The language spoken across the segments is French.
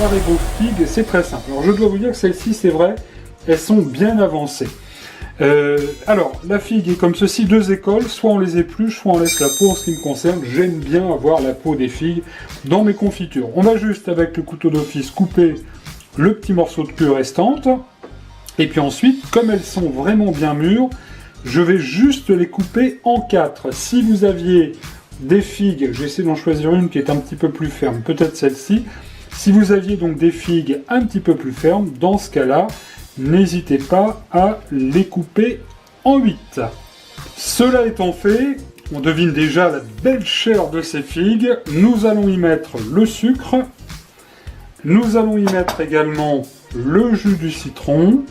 préparer vos figues, c'est très simple. Alors je dois vous dire que celles-ci, c'est vrai, elles sont bien avancées. Alors, la figue est comme ceci, 2 écoles, soit on les épluche, soit on laisse la peau. En ce qui me concerne, j'aime bien avoir la peau des figues dans mes confitures. On va juste, avec le couteau d'office, couper le petit morceau de queue restante. Et puis ensuite, comme elles sont vraiment bien mûres, je vais juste les couper en 4. Si vous aviez des figues, j'essaie d'en choisir une qui est un petit peu plus ferme, peut-être celle-ci. Si vous aviez donc des figues un petit peu plus fermes, dans ce cas-là, n'hésitez pas à les couper en 8. Cela étant fait, on devine déjà la belle chair de ces figues. Nous allons y mettre le sucre. Nous allons y mettre également le jus du citron.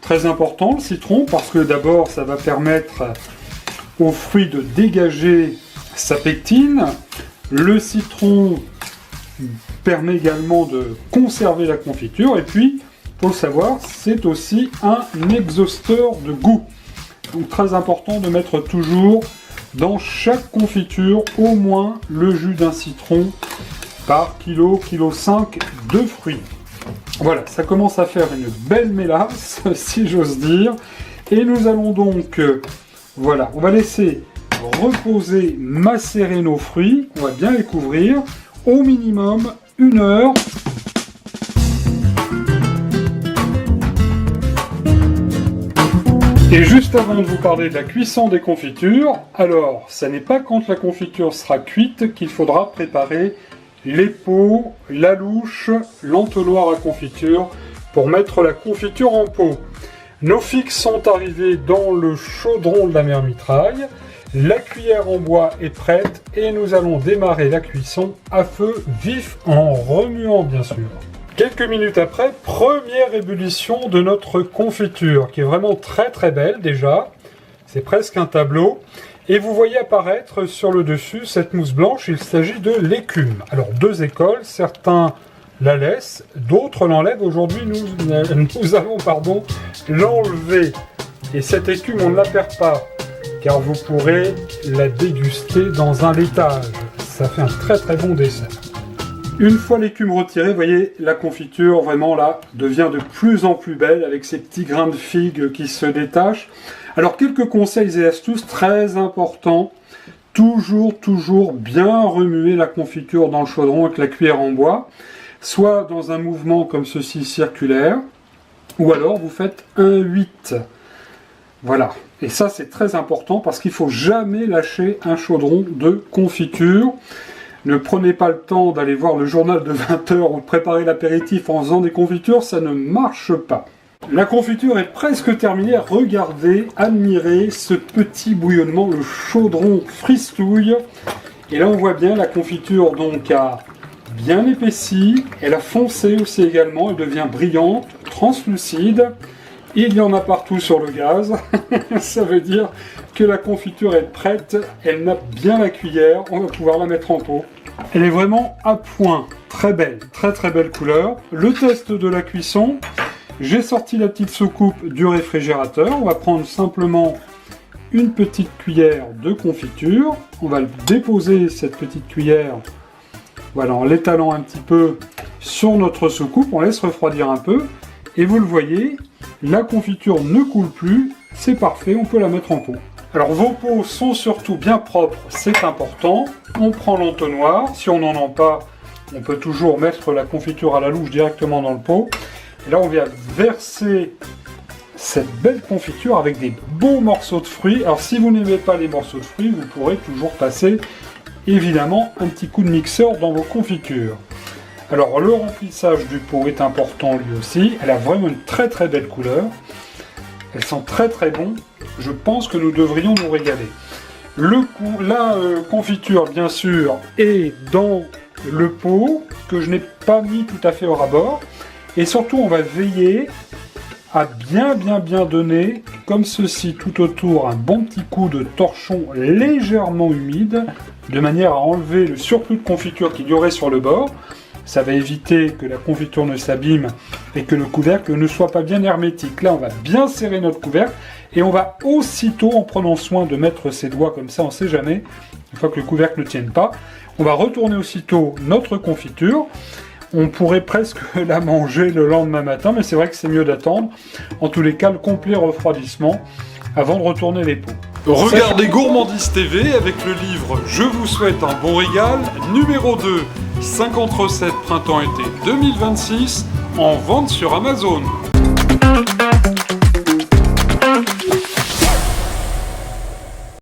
Très important le citron parce que d'abord ça va permettre au fruit de dégager sa pectine. Le citron permet également de conserver la confiture et puis, faut le savoir, c'est aussi un exhausteur de goût. Donc très important de mettre toujours dans chaque confiture au moins le jus d'un citron par kilo, kilo 5 de fruits. Voilà, ça commence à faire une belle mélasse, si j'ose dire. Et nous allons donc, voilà, on va laisser reposer, macérer nos fruits. On va bien les couvrir au minimum 1 heure. Et juste avant de vous parler de la cuisson des confitures, alors, ça n'est pas quand la confiture sera cuite qu'il faudra préparer les pots, la louche, l'entonnoir à confiture pour mettre la confiture en pot. Nos figues sont arrivées dans le chaudron de la mère mitraille, la cuillère en bois est prête et nous allons démarrer la cuisson à feu vif en remuant bien sûr. Quelques minutes après, première ébullition de notre confiture qui est vraiment très très belle déjà, c'est presque un tableau. Et vous voyez apparaître sur le dessus cette mousse blanche, il s'agit de l'écume. Alors 2 écoles, certains la laissent, d'autres l'enlèvent. Aujourd'hui nous allons l'enlever. Et cette écume on ne la perd pas, car vous pourrez la déguster dans un laitage. Ça fait un très très bon dessert. Une fois l'écume retirée, vous voyez la confiture vraiment là devient de plus en plus belle avec ces petits grains de figues qui se détachent. Alors quelques conseils et astuces très importants. Toujours bien remuer la confiture dans le chaudron avec la cuillère en bois, soit dans un mouvement comme ceci circulaire, ou alors vous faites un 8. Voilà. Et ça c'est très important parce qu'il ne faut jamais lâcher un chaudron de confiture. Ne prenez pas le temps d'aller voir le journal de 20 h ou de préparer l'apéritif en faisant des confitures, ça ne marche pas. La confiture est presque terminée. Regardez, admirez ce petit bouillonnement, le chaudron fristouille. Et là on voit bien la confiture donc a bien épaissi, elle a foncé aussi également, elle devient brillante, translucide. Il y en a partout sur le gaz, ça veut dire que la confiture est prête, elle nappe bien la cuillère, on va pouvoir la mettre en pot. Elle est vraiment à point, très belle, très belle couleur. Le test de la cuisson, j'ai sorti la petite soucoupe du réfrigérateur, on va prendre simplement une petite cuillère de confiture, on va déposer cette petite cuillère, voilà, en l'étalant un petit peu sur notre soucoupe, on laisse refroidir un peu, et vous le voyez, la confiture ne coule plus, c'est parfait, on peut la mettre en pot. Alors vos pots sont surtout bien propres, c'est important. On prend l'entonnoir, si on n'en a pas, on peut toujours mettre la confiture à la louche directement dans le pot. Et là on vient verser cette belle confiture avec des beaux morceaux de fruits. Alors si vous n'aimez pas les morceaux de fruits, vous pourrez toujours passer évidemment un petit coup de mixeur dans vos confitures. Alors le remplissage du pot est important lui aussi, elle a vraiment une très belle couleur, elles sont très bon, je pense que nous devrions nous régaler. La confiture bien sûr est dans le pot que je n'ai pas mis tout à fait au rabord et surtout on va veiller à bien donner comme ceci tout autour un bon petit coup de torchon légèrement humide de manière à enlever le surplus de confiture qu'il y aurait sur le bord. Ça va éviter que la confiture ne s'abîme et que le couvercle ne soit pas bien hermétique. Là, on va bien serrer notre couvercle et on va aussitôt, en prenant soin de mettre ses doigts comme ça, on ne sait jamais, une fois que le couvercle ne tienne pas, on va retourner aussitôt notre confiture. On pourrait presque la manger le lendemain matin, mais c'est vrai que c'est mieux d'attendre. En tous les cas, le complet refroidissement avant de retourner les pots. Regardez Gourmandise TV avec le livre « Je vous souhaite un bon régal » numéro 2, 50 recettes printemps-été 2026, en vente sur Amazon.